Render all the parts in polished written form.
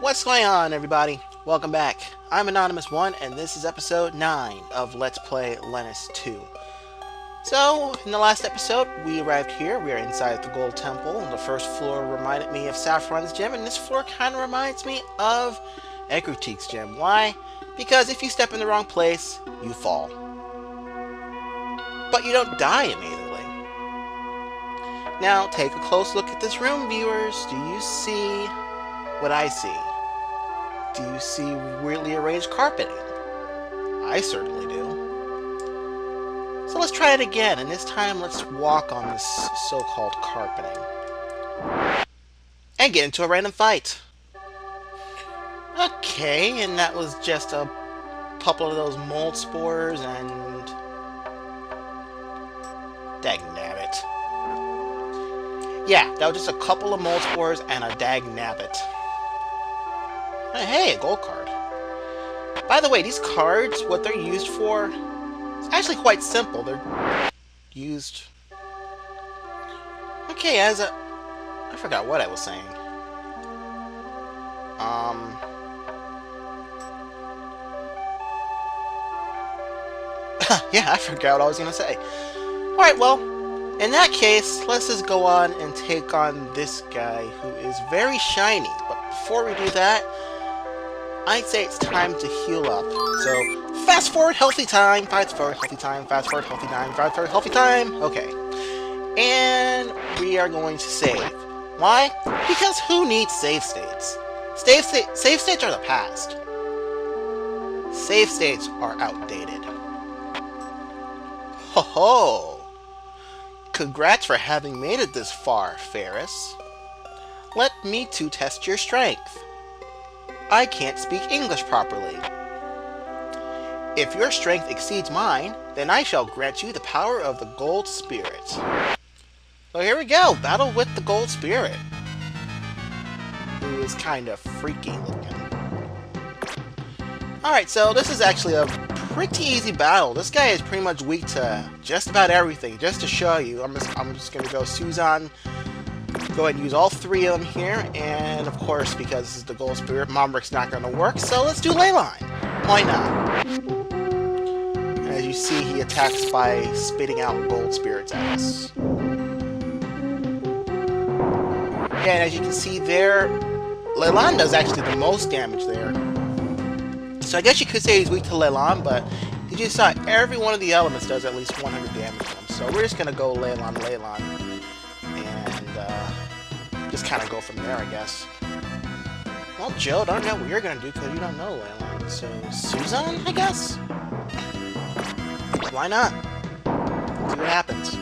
What's going on, everybody? Welcome back. I'm Anonymous1, and this is episode 9 of Let's Play Lennus 2. So, in the last episode, we arrived here. We are inside the Gold Temple, and the first floor reminded me of Saffron's gym, and this floor kind of reminds me of Ekrutik's gym. Why? Because if you step in the wrong place, you fall. But you don't die immediately. Now, take a close look at this room, viewers. Do you see what I see? Do you see weirdly arranged carpeting? I certainly do. So let's try it again, and this time let's walk on this so-called carpeting. And get into a random fight. Okay, and that was just a couple of those mold spores and... Dagnabbit. Yeah, that was just a couple of mold spores and a dagnabbit. Hey, a gold card. By the way, these cards, what they're used for, it's actually quite simple. They're used... Okay, as a... I forgot what I was saying. Yeah, I forgot what I was going to say. Alright, well, in that case, let's just go on and take on this guy who is very shiny. But before we do that, I'd say it's time to heal up. So, fast forward, healthy time, fast forward, healthy time, fast forward, healthy time, fast forward, healthy time. Okay. And we are going to save. Why? Because who needs save states? Save states are the past. Save states are outdated. Ho ho! Congrats for having made it this far, Ferris. Let me too test your strength. I can't speak English properly. If your strength exceeds mine, then I shall grant you the power of the Gold Spirit. So here we go, battle with the Gold Spirit. Who is kind of freaky looking. Alright, so this is actually a pretty easy battle. This guy is pretty much weak to just about everything. Just to show you, I'm just going to go Suzan. Go ahead and use all three of them here, and of course, because this is the Gold Spirit, Momrick's not going to work, so let's do Leyline. Why not? As you see, he attacks by spitting out Gold Spirits at us. And as you can see there, Leyline does actually the most damage there. So I guess you could say he's weak to Leyline, but you just saw every one of the elements does at least 100 damage to him. So we're just going to go Leyline, and just kind of go from there, I guess. Well, Joe, don't know what you're going to do because you don't know Leyline. So, Suzan, I guess? Why not? See what happens.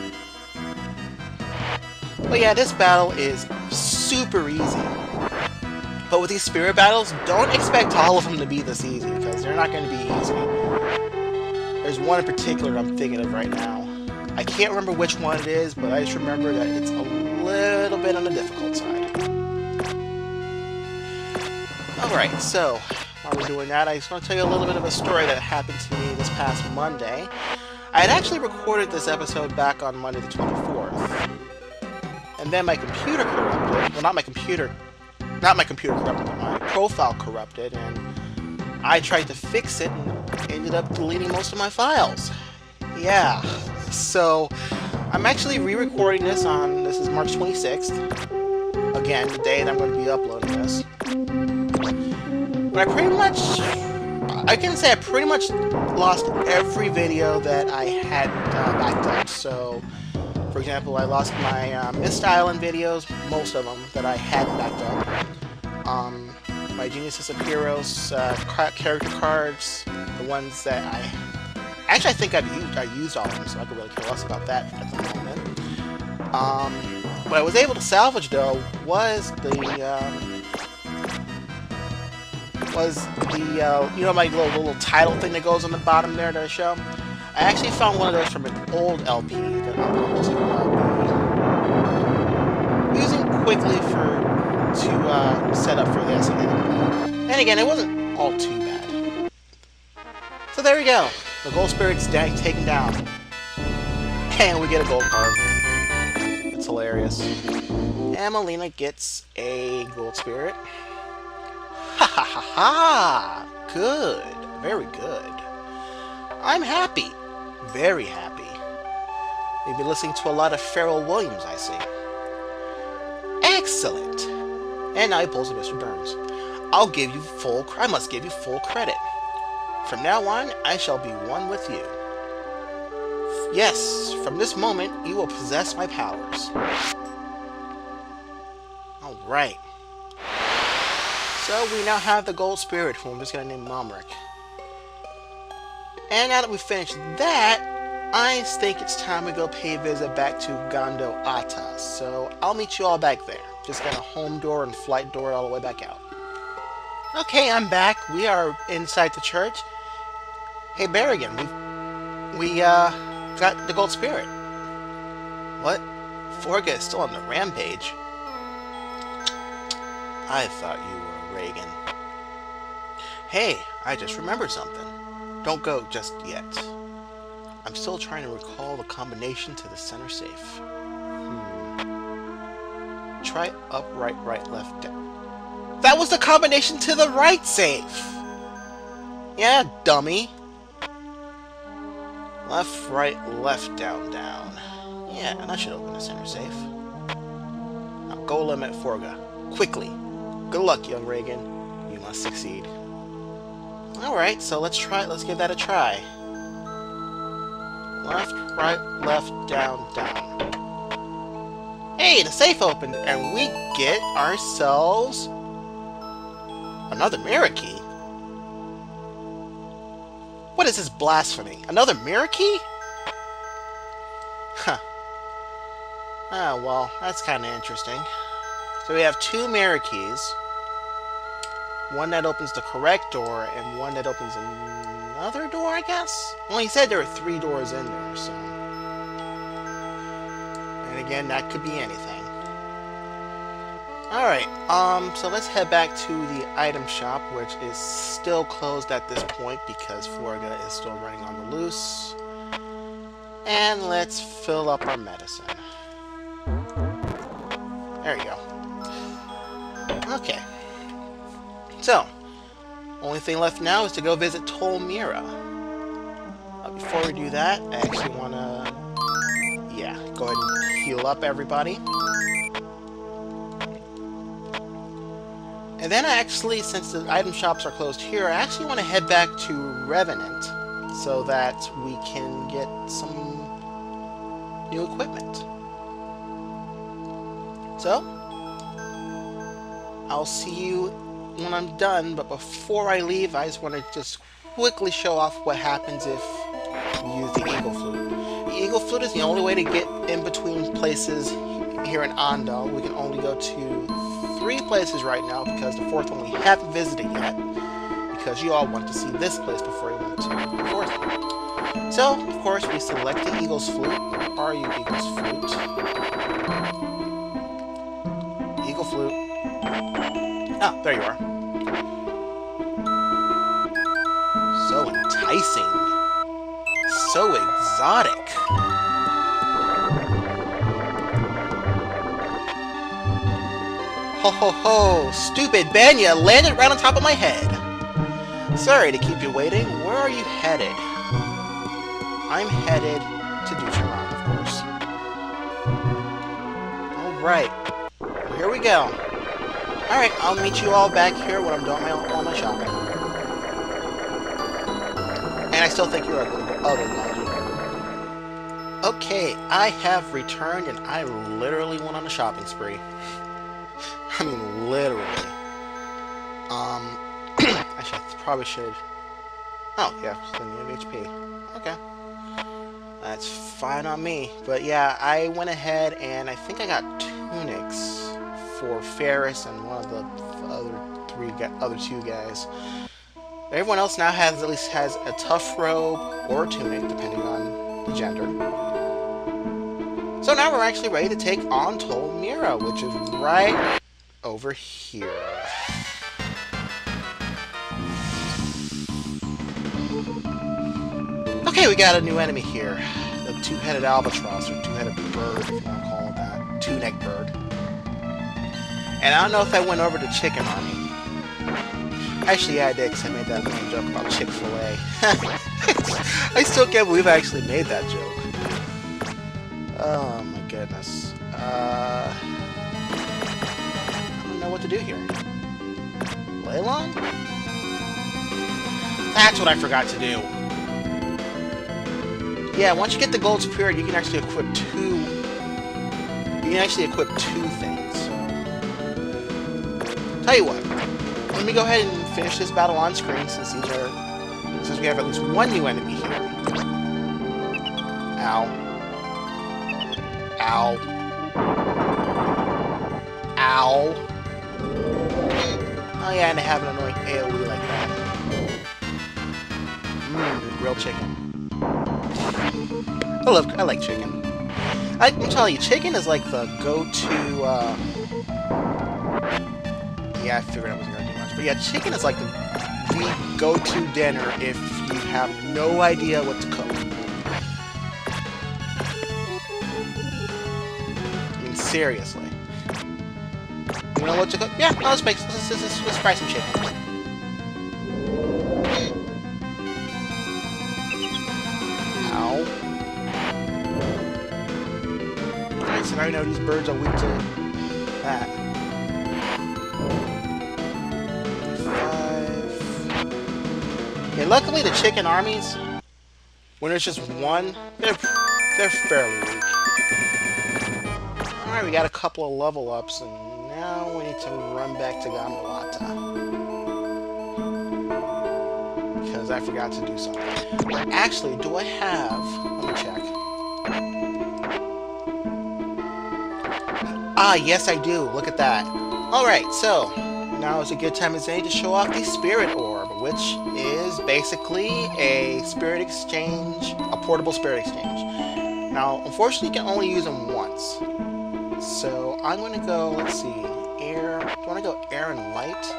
But yeah, this battle is super easy. But with these spirit battles, don't expect all of them to be this easy, because they're not going to be easy. There's one in particular I'm thinking of right now. I can't remember which one it is, but I just remember that it's a little bit on the difficult side. Alright, so, while we're doing that, I just want to tell you a little bit of a story that happened to me this past Monday. I had actually recorded this episode back on Monday the 24th. And then my computer corrupted. Well, not my computer corrupted, but my profile corrupted, and I tried to fix it and ended up deleting most of my files. Yeah, so I'm actually re-recording this is March 26th. Again, the day that I'm going to be uploading this. But I can say I pretty much lost every video that I had backed up. So, for example, I lost my Mist Island videos, most of them that I had backed up. My Geniuses of Heroes character cards, the ones that I think I used all of them, so I could really care less about that at the moment. What I was able to salvage though was the you know, my little title thing that goes on the bottom there that I show. I actually found one of those from an old LP that I'm going to be using quickly to set up for this. And again, it wasn't all too bad. So there we go. The Gold Spirit's taken down. And we get a gold card. It's hilarious. And Melina gets a Gold Spirit. Ha ha ha! Good. Very good. I'm happy. Very happy. You've been listening to a lot of Pharrell Williams, I see. Excellent. And now he pulls to Mr. Burns. I must give you full credit. From now on, I shall be one with you. Yes, from this moment, you will possess my powers. Alright. So we now have the gold spirit, whom I'm just going to name Momric. And now that we've finished that, I think it's time we go pay a visit back to Gondo Atas. So I'll meet you all back there. Just got a home door and flight door all the way back out. Okay, I'm back. We are inside the church. Hey, Berrigan, we got the gold spirit. What? Forga is still on the rampage. I thought you were Reagan. Hey, I just remembered something. Don't go just yet. I'm still trying to recall the combination to the center safe. Try up, right, left, down. That was the combination to the right safe! Yeah, dummy. Left, right, left, down, down. Yeah, and that should open the center safe. Now go limit Forga. Quickly. Good luck, young Reagan. You must succeed. Alright, so let's give that a try. Left, right, left, down, down. Hey, the safe opened, and we get ourselves another mirror key. What is this blasphemy? Another mirror key? Huh. Ah, well, that's kind of interesting. So we have two mirror keys. One that opens the correct door, and one that opens another door, I guess? Well, he said there were 3 doors in there, so... And again, that could be anything. Alright, so let's head back to the item shop, which is still closed at this point because Forga is still running on the loose. And let's fill up our medicine. There you go. Okay. So, only thing left now is to go visit Tolmira. Before we do that, I actually want to... Yeah, go ahead and heal up everybody. And then I actually, since the item shops are closed here, I actually want to head back to Revenant so that we can get some new equipment. So, I'll see you when I'm done, but before I leave, I just want to just quickly show off what happens if you use the Eagle Flute. The Eagle Flute is the only way to get in between places here in Andal. We can only go to 3 places right now because the 4th one we haven't visited yet, because you all want to see this place before you went to the 4th one. So, of course, we select the Eagle's Flute. Where are you, Eagle's Flute? Eagle Flute. Ah, there you are. So enticing. So exotic. Ho ho ho! Stupid Banya landed right on top of my head! Sorry to keep you waiting. Where are you headed? I'm headed to Ducheron, of course. Alright. Well, here we go. Alright, I'll meet you all back here when I'm doing all my shopping. And I still think you're ugly, mind you. Okay, I have returned and I literally went on a shopping spree. I mean, literally. Probably should... Oh, yeah, plenty of HP. Okay. That's fine on me. But yeah, I went ahead and I think I got tunics for Ferris and one of the other 2 guys. Everyone else now at least has a tough robe or a tunic, depending on the gender. So now we're actually ready to take on Tolmira, which is right over here. Okay, we got a new enemy here. The 2-headed albatross, or 2-headed bird, if you want to call it that. 2-neck bird. And I don't know if I went over to Chicken Army. Actually, yeah, I did, because I made that one joke about Chick-fil-A. I still can't believe I actually made that joke. Oh my goodness. I don't know what to do here. Leylon? That's what I forgot to do. Yeah, once you get the gold spirit, you can actually equip two. You can actually equip two things. Tell you what, let me go ahead and finish this battle on screen since we have at least one new enemy here. Ow. Ow. Ow. Oh yeah, and I have an annoying AoE like that. Grilled chicken. I like chicken. I'm telling you, chicken is like the go-to, yeah, I figured I wasn't gonna do much. But yeah, chicken is like the go-to dinner if you have no idea what to cook. I mean, seriously. You know what to cook? Yeah, no, let's fry some chicken. Ow. Alright, so now I know these birds are weak to that. 5. Yeah, luckily the chicken armies, when there's just one, they're fairly weak. Alright, we got a couple of level ups, and now we need to run back to Gamalata. Because I forgot to do something. Actually, do I have... Let me check. Ah, yes I do. Look at that. Alright, so now is a good time as any to show off the Spirit Orb, which is basically a spirit exchange, a portable spirit exchange. Now, unfortunately, you can only use them once. So I'm going to go, let's see, air. Do I want to go air and light?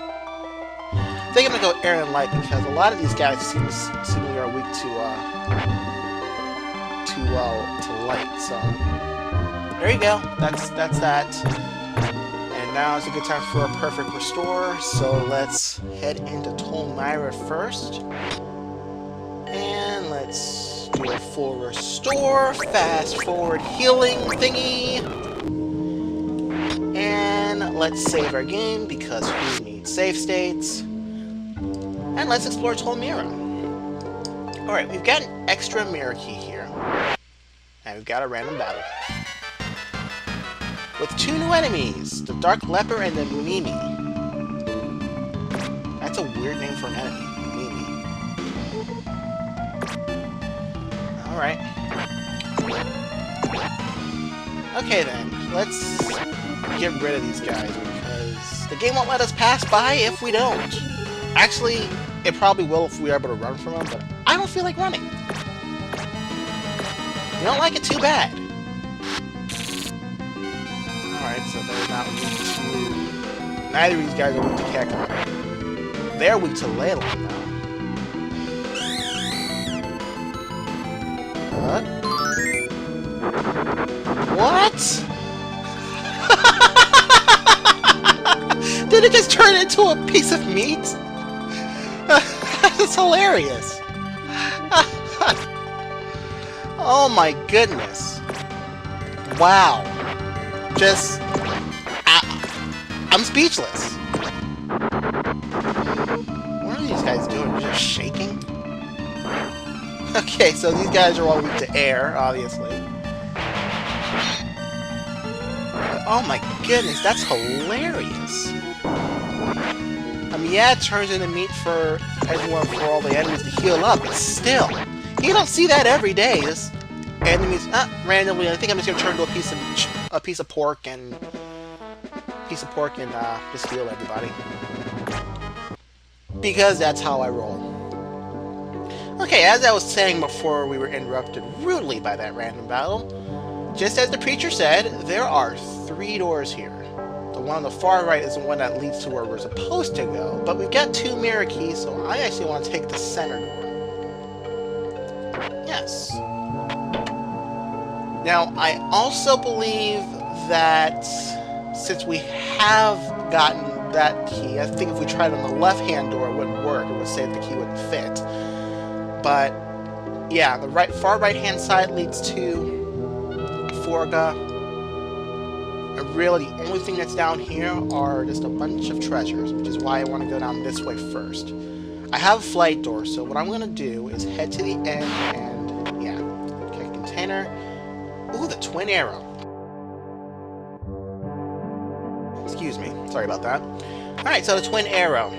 I think I'm going to go air and light because a lot of these guys seemingly are weak to light. So there you go. That's that. And now is a good time for a perfect restore. So let's head into Tolmyra first. And let's do a full restore, fast forward healing thingy. And let's save our game because we need save states. And let's explore Tolmyra. Alright, we've got an extra mirror key here. And we've got a random battle. With two new enemies, the Dark Leper and the Mimi. That's a weird name for an enemy, Mimi. Alright. Okay then, let's get rid of these guys because the game won't let us pass by if we don't. Actually, it probably will if we are able to run from them, but I don't feel like running. You don't like it too bad. Alright, so they're not weak to... Neither of these guys are weak to Kekka. They're weak to Leylon now. What? Did it just turn into a piece of meat? That's hilarious. Oh my goodness. Wow. Just... I'm speechless. What are these guys doing? They're just shaking? Okay, so these guys are all weak to air, obviously. Oh my goodness, that's hilarious. I mean, yeah, it turns into meat for everyone, for all the enemies to heal up, but still, you don't see that every day. This enemies, randomly, I think I'm just gonna turn to a piece of pork and just heal everybody, because that's how I roll. Okay, as I was saying before, we were interrupted rudely by that random battle. Just as the preacher said, there are 3 doors here. The one on the far right is the one that leads to where we're supposed to go, but we've got 2 mirror keys, so I actually want to take the center door. Yes. Now, I also believe that since we have gotten that key. I think if we tried on the left-hand door, it wouldn't work. It would say the key wouldn't fit. But yeah, the far right-hand side leads to Forga. And really, the only thing that's down here are just a bunch of treasures, which is why I want to go down this way first. I have a flight door, so what I'm going to do is head to the end and, yeah, okay, container. Ooh, the twin arrow. Excuse me, sorry about that. Alright, so the twin arrow.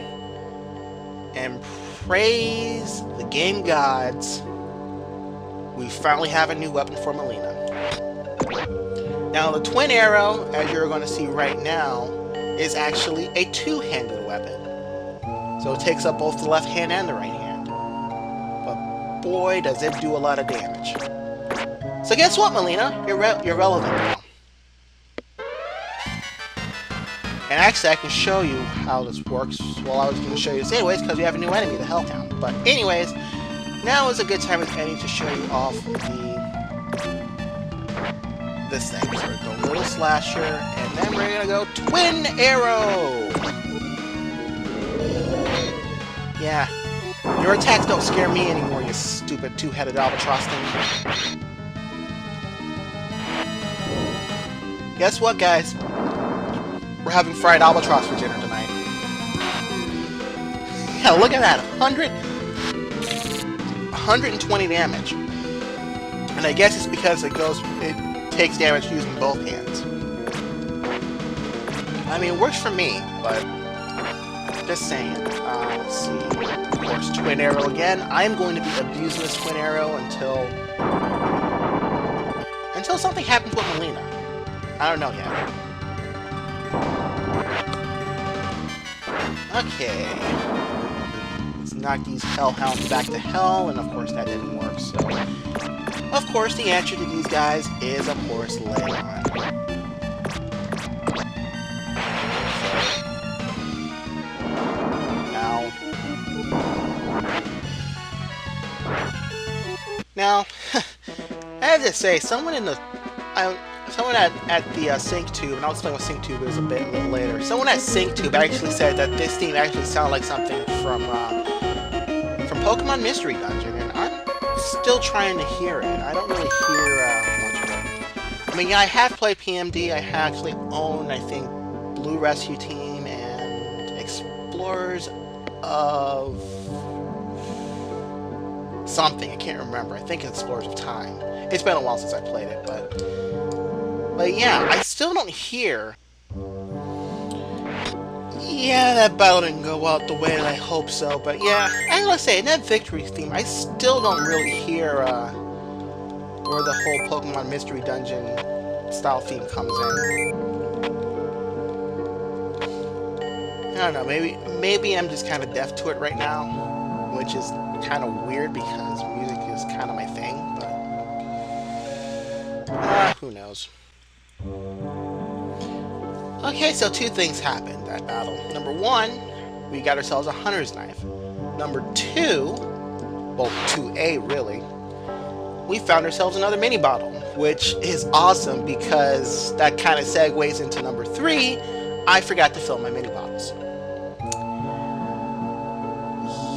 And praise the game gods, we finally have a new weapon for Melina. Now, the twin arrow, as you're going to see right now, is actually a two-handed weapon. So it takes up both the left hand and the right hand. But boy, does it do a lot of damage. So guess what, Melina? You're relevant now. And actually, I can show you how this works. Well, I was going to show you this anyways, because we have a new enemy, the Hellhound. But anyways, now is a good time with Eddie to show you off this thing. So we're going to go little slasher, and then we're going to go twin arrow. Yeah, your attacks don't scare me anymore, you stupid two-headed albatross thing. Guess what, guys? We're having fried albatross for dinner tonight. Yeah, look at that. 120 damage. And I guess it's because it takes damage using both hands. I mean, it works for me, but just saying. Let's see. Of course, twin arrow again. I'm going to be abusing this twin arrow until something happens with Melina. I don't know yet. Okay. Let's knock these hellhounds back to hell, and of course that didn't work, so... Of course, the answer to these guys is, of course, Lennus. Now, I have to say, someone at the Sync Tube, and I'll explain what Sync Tube is a little later. Someone at Sync Tube actually said that this theme actually sounded like something from Pokemon Mystery Dungeon, and I'm still trying to hear it. I don't really hear much of it. I mean, yeah, I have played PMD. I actually own, I think, Blue Rescue Team and Explorers of something. I can't remember. I think it's Explorers of Time. It's been a while since I played it, but yeah, I still don't hear. Yeah, that battle didn't go out the way that I hope so, but yeah, I gotta say, in that victory theme, I still don't really hear where the whole Pokemon Mystery Dungeon style theme comes in. I don't know, maybe I'm just kind of deaf to it right now, which is kind of weird because music is kind of my thing, but who knows. Okay, so two things happened that battle. Number one, we got ourselves a hunter's knife. Number two, well, 2A really, we found ourselves another mini bottle, which is awesome because that kind of segues into number three. I forgot to fill my mini bottles.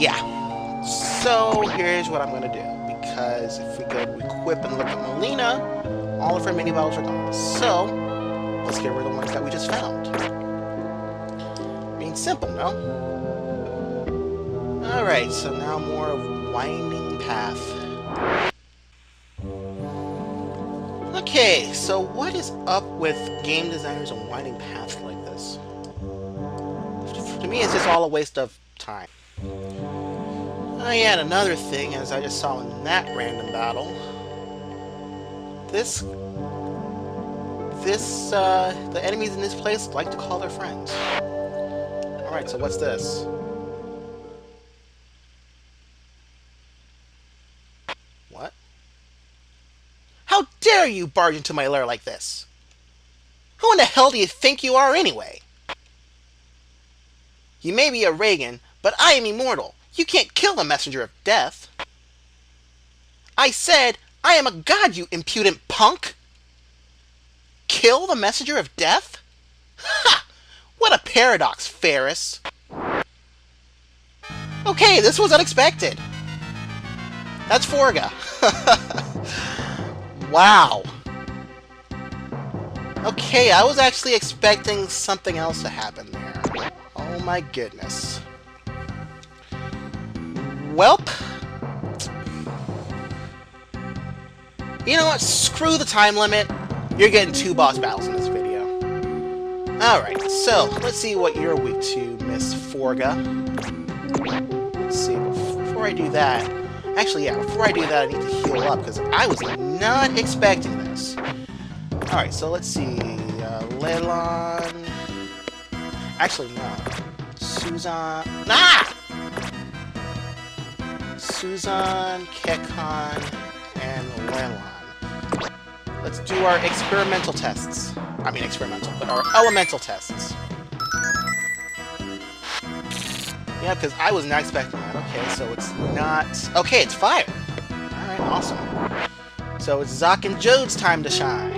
Yeah. So here's what I'm going to do, because if we go to equip and look at Melina, all of her mini bottles are gone. So let's get rid of the ones that we just found. Being simple, no? Alright, so now more of winding path. Okay, so what is up with game designers and winding paths like this? To me, it's just all a waste of time. Oh yeah, and another thing, as I just saw in that random battle, the enemies in this place like to call their friends. Alright, so what's this? What? How dare you barge into my lair like this? Who in the hell do you think you are anyway? You may be a Reagan, but I am immortal. You can't kill the messenger of death. I said, I am a god, you impudent punk! Kill the messenger of death? Ha! What a paradox, Ferris! Okay, this was unexpected! That's Forga. Wow. Okay, I was actually expecting something else to happen there. Oh my goodness. Welp. You know what? Screw the time limit. You're getting 2 boss battles in this video. Alright, so let's see what you're weak to, Miss Forga. Let's see, before I do that... Actually, yeah, before I do that, I need to heal up, because I was not expecting this. Alright, so let's see... Leylon... Actually, no. Suzan... Ah! Suzan, Kekon, and Leylon. Let's do our experimental tests. I mean experimental, but our elemental tests. Yeah, because I was not expecting that. Okay, so it's not... Okay, it's fire! Alright, awesome. So it's Zoc and Jode's time to shine.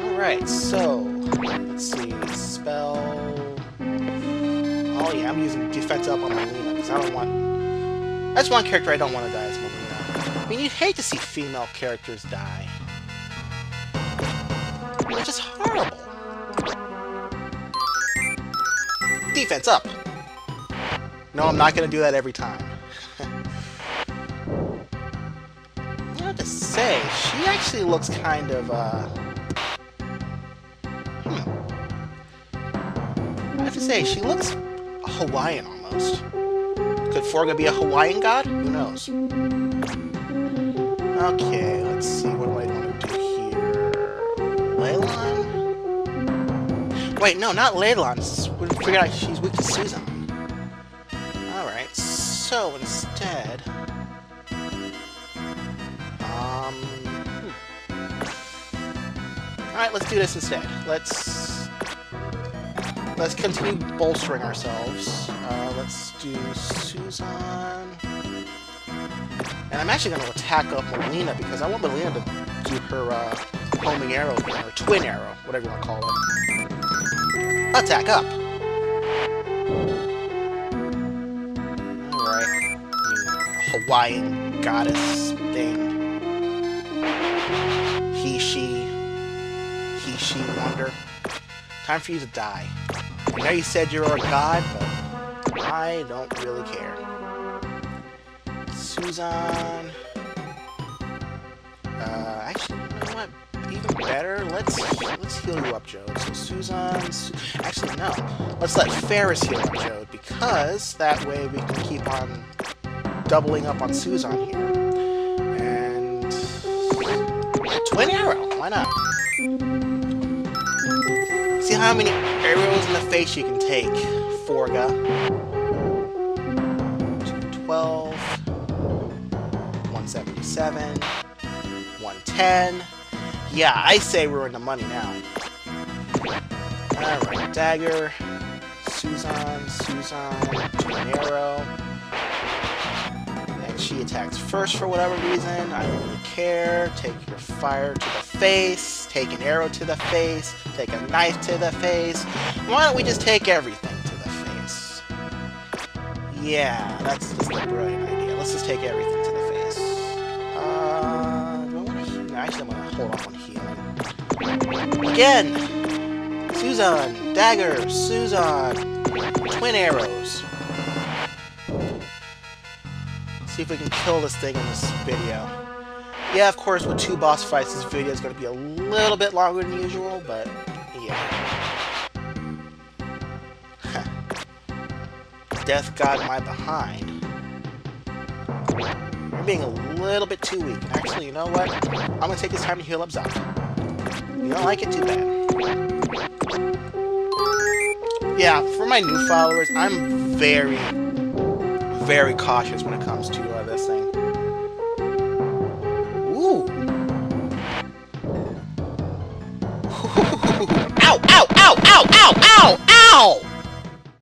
Alright, so... Let's see... Spell... Oh yeah, I'm using defense up on Melina, because I don't want... That's one character I don't want to die as Melina. I mean, you'd hate to see female characters die. It's just horrible. Defense up! No, I'm not going to do that every time. I have to say, she actually looks kind of, I have to say, she looks Hawaiian almost. Could Forga be a Hawaiian god? Who knows? Okay, let's see, what do I want to do here? Leylon? Wait, no, not Leylon. We figured out she's weak to Suzan. Alright, so instead... Alright, let's do this instead. Let's continue bolstering ourselves. Let's do Suzan. And I'm actually going to attack up Melina because I want Melina to do her homing arrow, or twin arrow, whatever you want to call it. Attack up! Alright, you Hawaiian goddess thing. He, she wonder. Time for you to die. I know you said you're a god, but I don't really care. Suzan... actually, you know what? Even better, let's heal you up, Jode. So Suzan... Actually, no. Let's let Ferris heal up Jode, because that way we can keep on doubling up on Suzan here. And... yeah, twin arrow! Why not? See how many arrows in the face you can take, Forga. 212... 177... 110... Yeah, I say we're in the money now. Alright, dagger, Suzan, twin arrow. And she attacks first for whatever reason. I don't really care. Take your fire to the face, take an arrow to the face, take a knife to the face. Why don't we just take everything to the face? Yeah, that's just a brilliant idea. Let's just take everything to the face. Do I want to heal? Actually, I'm going to hold off on healing. Again! Suzan! Dagger! Suzan! Twin arrows! Let's see if we can kill this thing in this video. Yeah, of course, with 2 boss fights, this video is going to be a little bit longer than usual, but yeah. Death God my behind. You're being a little bit too weak. Actually, you know what? I'm going to take this time to heal up Zoc. You don't like it too bad. Yeah, for my new followers, I'm very, very cautious when it comes to this thing. Ooh! Ow! Ow! Ow! Ow! Ow! Ow! Ow!